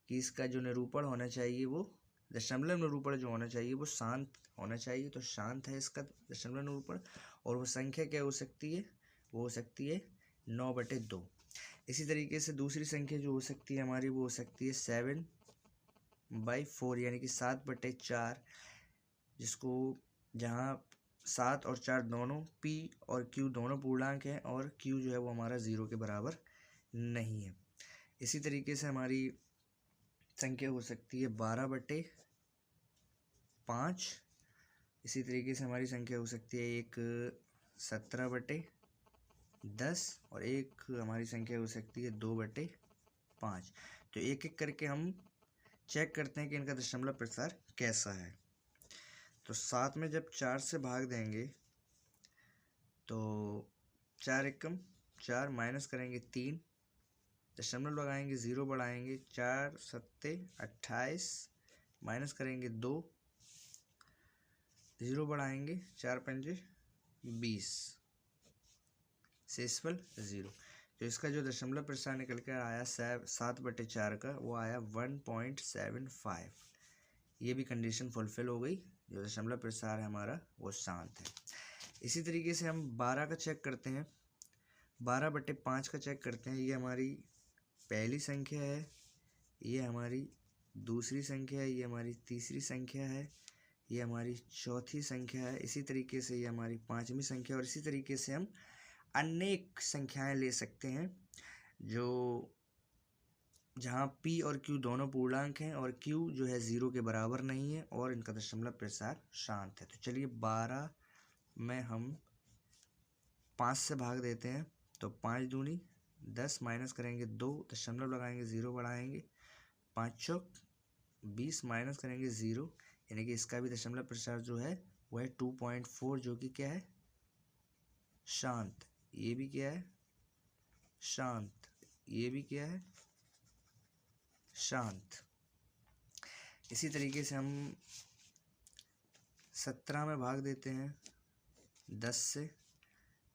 कि इसका जो निरूपण होना चाहिए वो दशमलव निरूपण जो होना चाहिए वो शांत होना चाहिए। तो शांत है इसका दशमलव निरूपण और वो संख्या क्या हो सकती है? वो हो सकती है 9/2। इसी तरीके से दूसरी संख्या जो हो सकती है हमारी वो हो सकती है 7/4 यानी कि 7/4, जिसको जहाँ 7 और 4 दोनों P और Q दोनों पूर्णांक हैं और Q जो है वो हमारा 0 के बराबर नहीं है। इसी तरीके से हमारी संख्या हो सकती है 12/5। इसी तरीके से हमारी संख्या हो सकती है एक 17/10 और एक हमारी संख्या हो सकती है 2/5। तो एक एक करके हम चेक करते हैं कि इनका दशमलव प्रसार कैसा है। तो 7 में जब 4 से भाग देंगे तो 4 एकम 4 माइनस करेंगे 3, दशमलव लगाएंगे 0 बढ़ाएंगे 4 सत्ते 28 माइनस करेंगे 2, 0 बढ़ाएंगे 4 पंजे 20, शेषफल 0। तो इसका जो दशमलव प्रसार निकल कर आया 7/4 का वो आया 1.75। ये भी कंडीशन फुलफिल हो गई, जो दशमलव प्रसार है हमारा वो शांत है। इसी तरीके से हम 12 का चेक करते हैं। 12/5 का चेक करते हैं। ये हमारी पहली संख्या है, ये हमारी दूसरी संख्या है, ये हमारी तीसरी संख्या है, ये हमारी चौथी संख्या है। इसी तरीके से ये हमारी पांचवी संख्या और इसी तरीके से हम अनेक संख्याएं ले सकते हैं जो जहाँ P और Q दोनों पूर्णांक हैं और Q जो है 0 के बराबर नहीं है और इनका दशमलव प्रसार शांत है। तो चलिए 12 में हम 5 से भाग देते हैं तो 5 दूनी 10 माइनस करेंगे 2, दशमलव लगाएंगे 0 बढ़ाएंगे 5 चौक 20 माइनस करेंगे 0, यानी कि इसका भी दशमलव प्रसार जो है वो है 2.4 जो कि क्या है? शांत। ये भी क्या है? शांत। ये भी क्या है? शांत। इसी तरीके से हम 17 में भाग देते हैं 10 से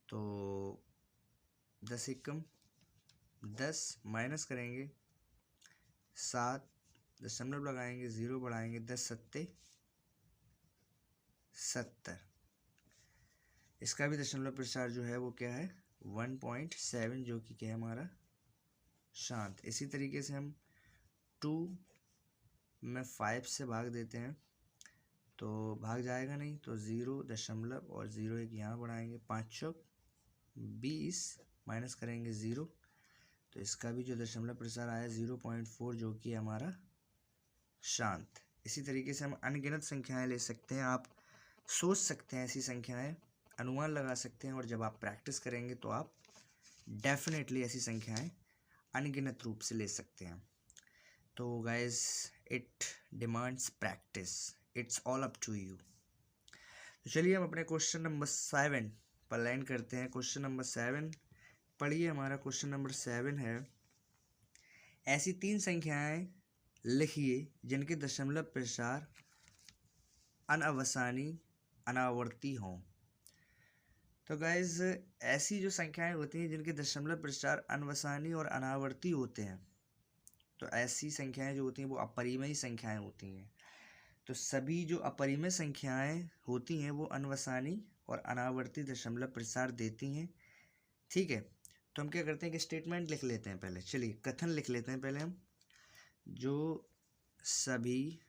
तो 10 एकम 10 माइनस करेंगे 7, दशमलव लगाएंगे 0 बढ़ाएंगे 10 सत्ते 70। इसका भी दशमलव प्रसार जो है वो क्या है 1.7, जो कि क्या है हमारा शांत। इसी तरीके से हम 2 में 5 से भाग देते हैं तो भाग जाएगा नहीं, तो 0 दशमलव और 0 एक यहाँ बढ़ाएंगे 5 चौक 20 माइनस करेंगे 0, तो इसका भी जो दशमलव प्रसार आया 0.4, जो कि हमारा शांत। इसी तरीके से हम अनगिनत संख्याएं ले सकते हैं। आप सोच सकते हैं ऐसी संख्याएं, अनुमान लगा सकते हैं, और जब आप प्रैक्टिस करेंगे तो आप डेफिनेटली ऐसी संख्याएं अनगिनत रूप से ले सकते हैं। तो guys it demands practice, it's all up to you. तो चलिए हम अपने क्वेश्चन नंबर 7 पर लैंड करते हैं। क्वेश्चन नंबर 7 पढ़िए। हमारा क्वेश्चन नंबर 7 है, ऐसी 3 संख्याएं लिखिए जिनके दशमलव प्रसार अनअवसानी अनावर्ती हों। तो गाइज ऐसी जो संख्याएं होती हैं जिनके दशमलव प्रसार अनवसानी और अनावर्ती होते हैं, तो ऐसी संख्याएं जो होती हैं वो अपरिमेय संख्याएं होती हैं। तो सभी जो अपरिमेय संख्याएं होती हैं वो अनवसानी और अनावर्ती दशमलव प्रसार देती हैं। ठीक है, तो हम क्या करते हैं कि स्टेटमेंट लिख लेते हैं पहले। चलिए कथन लिख लेते हैं पहले हम। जो सभी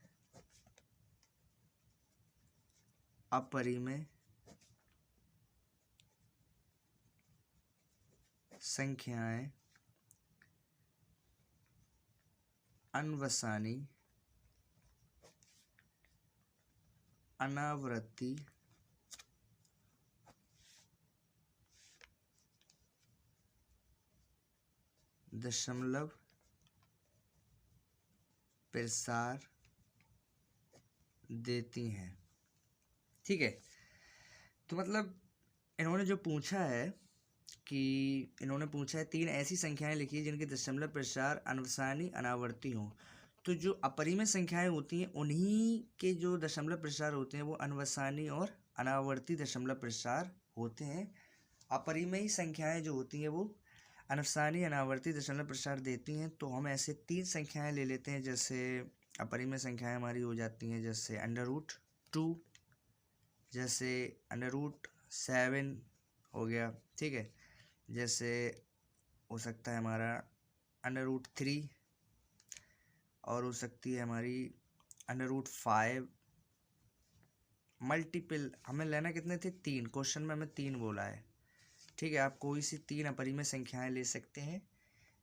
अपरिमेय संख्याएं अनवसानी अनावर्ती दशमलव प्रसार देती हैं। ठीक है, तो मतलब इन्होंने जो पूछा है कि इन्होंने पूछा है 3 ऐसी संख्याएं लिखी जिनके दशमलव प्रसार अनवसानी अनावर्ती हों। तो जो अपरिमेय संख्याएं होती हैं उन्हीं के जो दशमलव प्रसार होते हैं वो अनवसानी और अनावर्ती दशमलव प्रसार होते हैं। अपरिमेय संख्याएं जो होती हैं वो अनवसानी अनावर्ती दशमलव प्रसार देती हैं। तो हम ऐसे 3 संख्याएं ले लेते हैं। जैसे अपरिमेय संख्याएं हमारी हो जाती हैं जैसे √2, जैसे √7 हो गया। ठीक है, जैसे हो सकता है हमारा √3, और हो सकती है हमारी √5। मल्टीपल हमें लेना कितने थे 3, क्वेश्चन में हमें 3 बोला है। ठीक है, आप कोई सी 3 अपरिमेय संख्याएं ले सकते हैं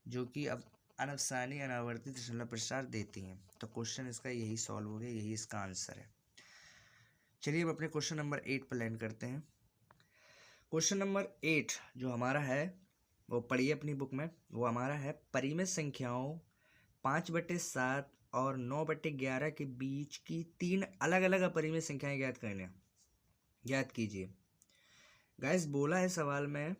जो कि अब अनवसानी अनावर्ती दशमलव प्रसार देती हैं। तो क्वेश्चन इसका यही सॉल्व हो गया, यही इसका आंसर है। चलिए अब अपने क्वेश्चन नंबर 8 पर लैंड करते हैं। क्वेश्चन नंबर 8 जो हमारा है वो पढ़िए अपनी बुक में। वो हमारा है, परिमेय संख्याओं 5/7 और 9/11 के बीच की 3 अलग अलग अपरिमेय संख्याएं ज्ञात कीजिए। गाइस बोला है सवाल में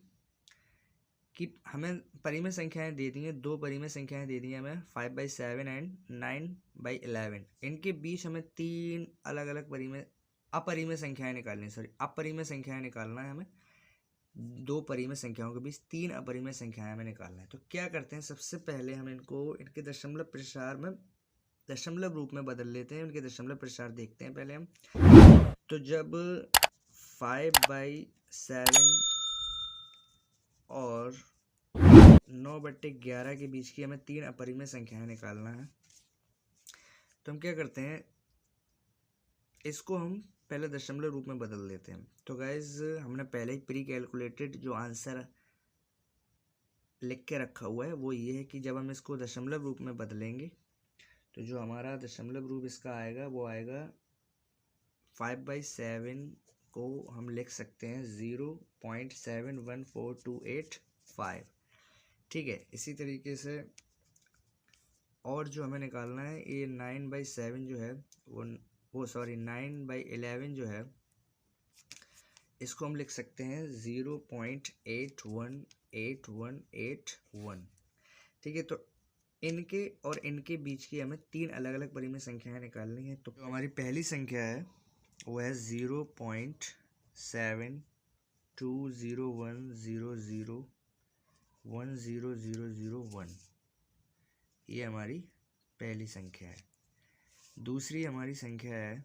कि हमें परिमेय संख्याएं दे दी हैं, 2 परिमेय संख्याएं दे दी हैं हमें 5/7 एंड 9/11। इनके बीच हमें 3 अलग अलग अपरिमेय संख्याएं निकालना है हमें। 2 परिमेय संख्याओं के बीच 3 अपरिमेय संख्याएं हमें निकालना है। तो क्या करते हैं, सबसे पहले हम इनको इनके दशमलव प्रसार में दशमलव रूप में बदल लेते हैं। उनके दशमलव प्रसार देखते हैं पहले हम। तो जब 5/7 और 9/11 के बीच की हमें 3 अपरिमेय संख्याएं निकालना है, तो हम क्या करते हैं, इसको हम पहले दशमलव रूप में बदल देते हैं। तो गाइज हमने पहले ही प्री कैलकुलेटेड जो आंसर लिख के रखा हुआ है वो ये है कि जब हम इसको दशमलव रूप में बदलेंगे तो जो हमारा दशमलव रूप इसका आएगा वो आएगा 5/7 को हम लिख सकते हैं 0.714285। ठीक है, इसी तरीके से और जो हमें निकालना है ये 9/7 जो है वो 9/11 जो है इसको हम लिख सकते हैं 0.818181। ठीक है, तो इनके और इनके बीच की हमें 3 अलग अलग परिमेय संख्याएं निकालनी है। तो हमारी पहली संख्या है वो है 0.7 20100100001, ये हमारी पहली संख्या है। दूसरी हमारी संख्या है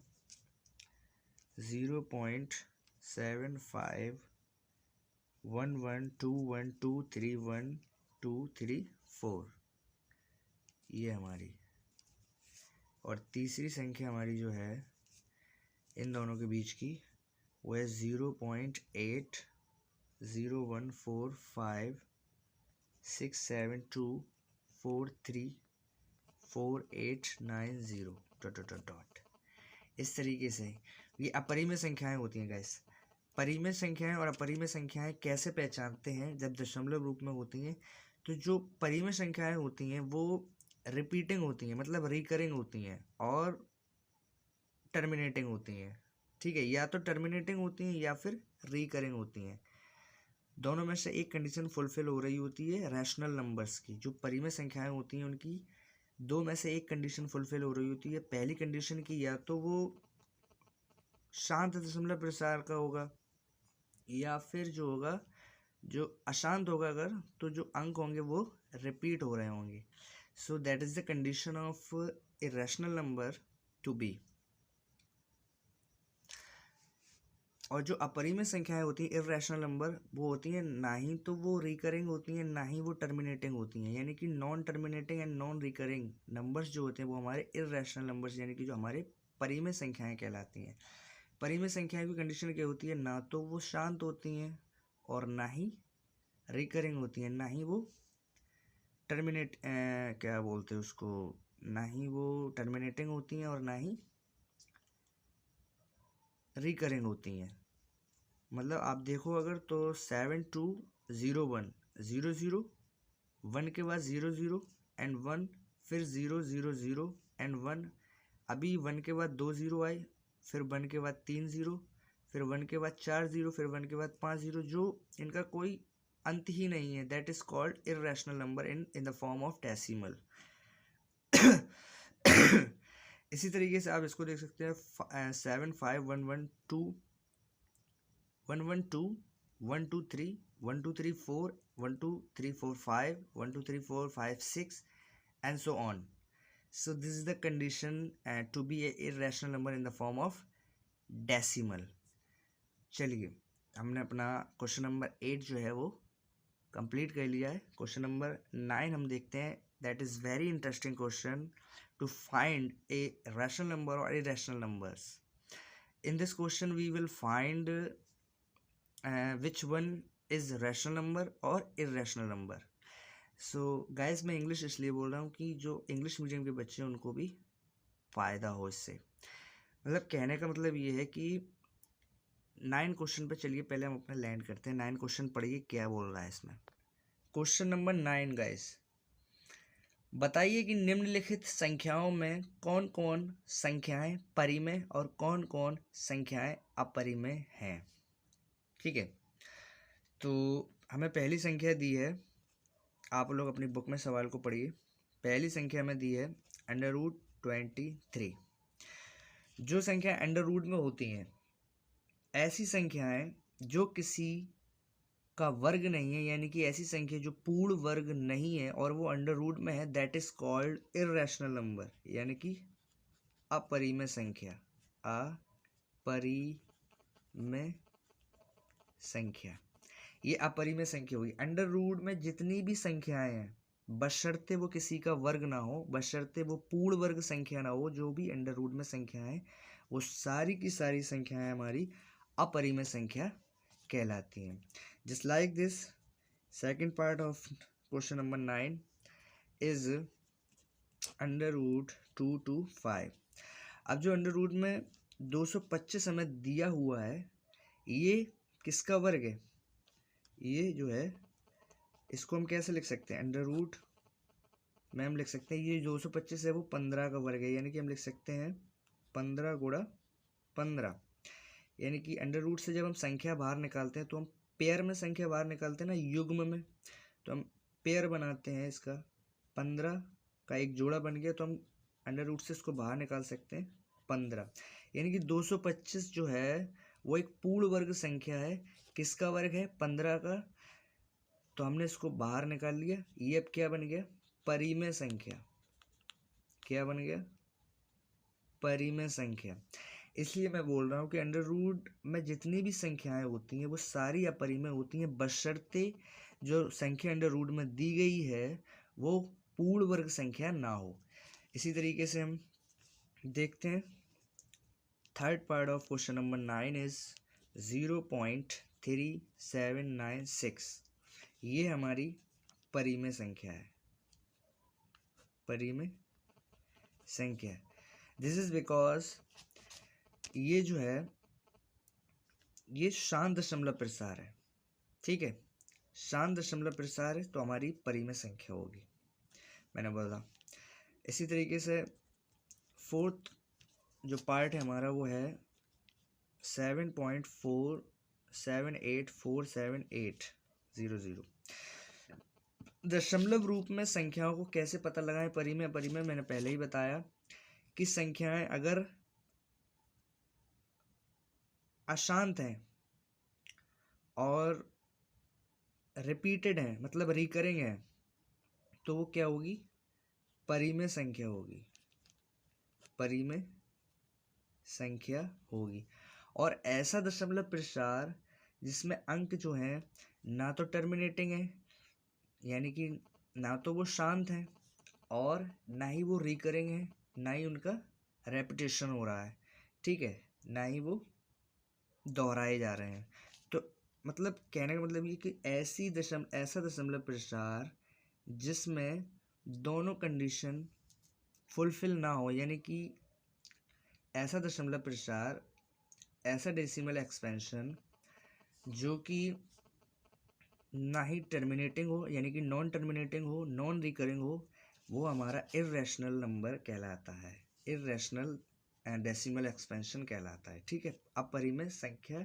0.7511211231231234, ये हमारी। और तीसरी संख्या हमारी जो है इन दोनों के बीच की, वो है 0.801567243489 ... इस तरीके से ये अपरिमेय संख्याएं होती हैं गाइस। परिमेय संख्याएं और अपरिमेय संख्याएं कैसे पहचानते हैं? जब दशमलव रूप में होती हैं तो जो परिमेय संख्याएं होती हैं वो रिपीटिंग होती हैं, मतलब रिकरिंग होती हैं, और टर्मिनेटिंग होती हैं। ठीक है, या तो टर्मिनेटिंग होती हैं या फिर रिकरिंग होती हैं। दोनों में से एक कंडीशन फुलफिल हो रही होती है रैशनल नंबर्स की। जो परिमेय संख्याएं होती हैं उनकी दो में से एक कंडीशन फुलफिल हो रही होती है। पहली कंडीशन की या तो वो शांत दशमलव प्रसार का होगा, या फिर जो होगा जो अशांत होगा अगर, तो जो अंक होंगे वो रिपीट हो रहे होंगे। So that is the condition of irrational number to be. और जो अपरिमेय संख्याएं होती हैं इरेशनल नंबर, वो होती हैं ना ही तो वो रिकरिंग होती हैं ना ही वो टर्मिनेटिंग होती हैं। यानी कि non terminating and non recurring numbers जो होते हैं वो हमारे इरेशनल नंबर्स यानी कि जो हमारे परिमेय संख्याएं कहलाती हैं। परिमेय संख्याएं की कंडीशन क्या होती है? ना तो वो शांत होती हैं और ना ही रिकरिंग होती हैं, ना ही वो टर्मिनेट क्या बोलते हैं उसको, ना ही वो टर्मिनेटिंग होती हैं और ना ही रिकरिंग होती हैं। मतलब आप देखो अगर तो 7201 के बाद 00 एंड 1, फिर 000 एंड 1, अभी 1 के बाद 2 0 आए, फिर 1 के बाद 3 0, फिर 1 के बाद 4 0, फिर 1 के बाद 5 0, जो इनका कोई अंत ही नहीं है। That is called irrational number in the form of decimal. इसी तरीके से आप इसको देख सकते हैं 75112 112 123 1234 12345 12345 and so on. So this is the condition to be a irrational number in the form of decimal. चलिए हमने अपना क्वेश्चन नंबर 8 जो है वो कंप्लीट कर लिया है। क्वेश्चन नंबर 9 हम देखते हैं। That is very interesting question to find a rational number और irrational numbers. In this question we will find which one is rational number और इरेशनल नंबर। सो गाइस मैं इंग्लिश इसलिए बोल रहा हूँ कि जो इंग्लिश मीडियम के बच्चे हैं उनको भी फ़ायदा हो इससे। मतलब कहने का मतलब ये है कि 9 क्वेश्चन पे चलिए पहले हम अपना लैंड करते हैं। 9 क्वेश्चन पढ़िए क्या बोल रहा है इसमें। क्वेश्चन नंबर 9 गाइस, बताइए कि निम्नलिखित संख्याओं में कौन कौन संख्याएं परिमेय और कौन कौन संख्याएं अपरिमेय हैं। ठीक है, तो हमें पहली संख्या दी है, आप लोग अपनी बुक में सवाल को पढ़िए। पहली संख्या में दी है √23। जो संख्या अंडर रूट में होती हैं, ऐसी संख्याएं जो किसी का वर्ग नहीं है, यानी कि ऐसी संख्या जो पूर्ण वर्ग नहीं है और वो अंडर रूट में है, that is called irrational number, यानी कि अपरिमेय संख्या। अपरिमेय संख्या, ये अपरिमेय संख्या हुई। अंडर रूट में जितनी भी संख्याएं हैं, बशर्ते वो किसी का वर्ग ना हो, बशर्ते वो पूर्ण वर्ग संख्या ना हो, जो भी अंडर रूट में संख्याएं, वो सारी की सारी संख्याएं हमारी अपरिमेय संख्या कहलाती हैं। Just like this, second part of question number 9 is under root 2 to 5। अब जो अंडर रूट में 225 हमें दिया हुआ है, ये किसका वर्ग है? ये जो है इसको हम कैसे लिख सकते हैं? अंडर रूट में हम लिख सकते हैं, ये 225 है वो 15 का वर्ग है, यानी कि हम लिख सकते हैं 15 गुणा 15। यानी कि अंडर रूट से जब हम संख्या बाहर निकालते हैं तो हम पेयर में संख्या बाहर निकालते हैं ना, युग्म में, तो हम पेयर बनाते हैं इसका। 15 का एक जोड़ा बन गया तो हम अंडर रूट से इसको बाहर निकाल सकते हैं 15। यानी कि 225 जो है वो एक पूर्ण वर्ग संख्या है। किसका वर्ग है? 15 का। तो हमने इसको बाहर निकाल लिया। ये अब क्या बन गया? परिमेय संख्या। क्या बन गया? परिमेय संख्या। इसलिए मैं बोल रहा हूँ कि अंडर रूट में जितनी भी संख्याएं होती हैं वो सारी अपरिमेय होती हैं, बशर्ते जो संख्या अंडर रूट में दी गई है वो पूर्ण वर्ग संख्या ना हो। इसी तरीके से हम देखते हैं third part of question number 9 is 0.3796। ये हमारी परिमेय संख्या है। परिमेय संख्या। दिस इज बिकॉज ये जो है ये शांत दशमलव प्रसार है। ठीक है, शांत दशमलव प्रसार है तो हमारी परिमेय संख्या होगी, मैंने बोला। इसी तरीके से फोर्थ जो पार्ट है हमारा वो है 7.47847800। दशमलव रूप में संख्याओं को कैसे पता लगाएं परिमेय अपरिमेय? मैंने पहले ही बताया कि संख्याएं अगर अशांत हैं और रिपीटेड है, मतलब रिकरिंग है, तो वो क्या होगी? परिमेय संख्या होगी। परिमेय संख्या होगी। और ऐसा दशमलव प्रसार जिसमें अंक जो है ना तो टर्मिनेटिंग है, यानी कि ना तो वो शांत है, और ना ही वो रिकरिंग है, ना ही उनका रेपिटेशन हो रहा है। ठीक है, ना ही वो दोहराए जा रहे हैं। तो मतलब कहने का मतलब ये कि ऐसा दशमलव प्रसार जिसमें दोनों कंडीशन फुलफिल ना हो, यानी कि ऐसा दशमलव प्रसार, ऐसा डेसिमल एक्सपेंशन जो कि ना ही टर्मिनेटिंग हो, यानी कि नॉन टर्मिनेटिंग हो, नॉन रिकरिंग हो, वो हमारा इर्रेशनल नंबर कहलाता है। इर्रेशनल डेसिमल एक्सपेंशन कहलाता है। ठीक है, अपरिमेय संख्या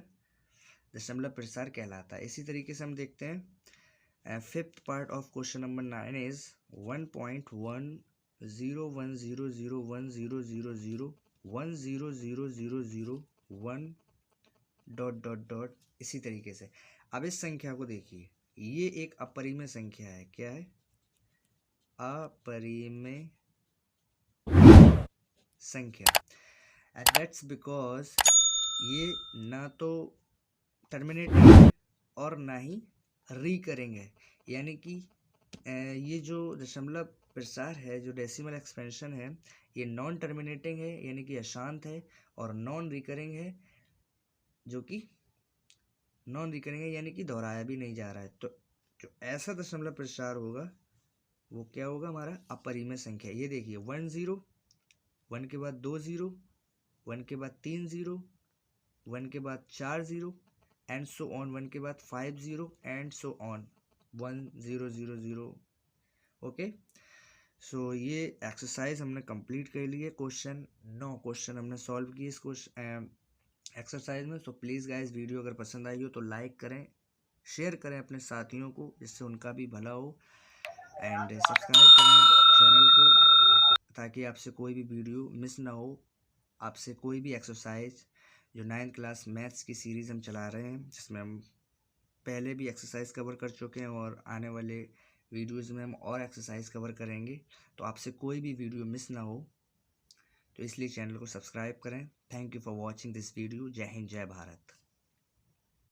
दशमलव प्रसार कहलाता है। इसी तरीके से हम देखते हैं fifth part of question number 9 is 1.1010001000100001 ... इसी तरीके से अब इस संख्या को देखिए, ये एक अपरिमेय संख्या है। क्या है? अपरिमेय संख्या। एंड दैट्स बिकॉज ये ना तो टर्मिनेटिंग है और ना ही रिकरिंग है, यानी कि ये जो दशमलव प्रसार है, जो डेसिमल एक्सपेंशन है, ये नॉन टर्मिनेटिंग है, यानी कि अशांत है, और नॉन रिकरिंग है, जो कि नॉन रिकरिंग है, यानी कि दोहराया भी नहीं जा रहा है। तो जो ऐसा दशमलव प्रसार होगा वो क्या होगा? हमारा अपरिमेय संख्या। ये देखिए 1 0, 1 के बाद 2 0, 1 के बाद 3 0, 1 के बाद 4 0, एंड सो ऑन, 1 के बाद 5 0, एंड सो ऑन 1 0 0 0। ओके, सो ये एक्सरसाइज हमने कंप्लीट कर ली है। क्वेश्चन 9 क्वेश्चन हमने सॉल्व किए इस क्वेश्चन एक्सरसाइज में। सो प्लीज़ गाइस, वीडियो अगर पसंद आई हो तो लाइक करें, शेयर करें अपने साथियों को, जिससे उनका भी भला हो, एंड सब्सक्राइब करें चैनल को, ताकि आपसे कोई भी वीडियो मिस ना हो, आपसे कोई भी एक्सरसाइज। जो 9th क्लास मैथ्स की सीरीज़ हम चला रहे हैं, जिसमें हम पहले भी एक्सरसाइज कवर कर चुके हैं और आने वाले वीडियोज़ में हम और एक्सरसाइज कवर करेंगे। तो आपसे कोई भी वीडियो मिस ना हो, तो इसलिए चैनल को सब्सक्राइब करें। Thank you for watching this video. जय हिंद, जय भारत।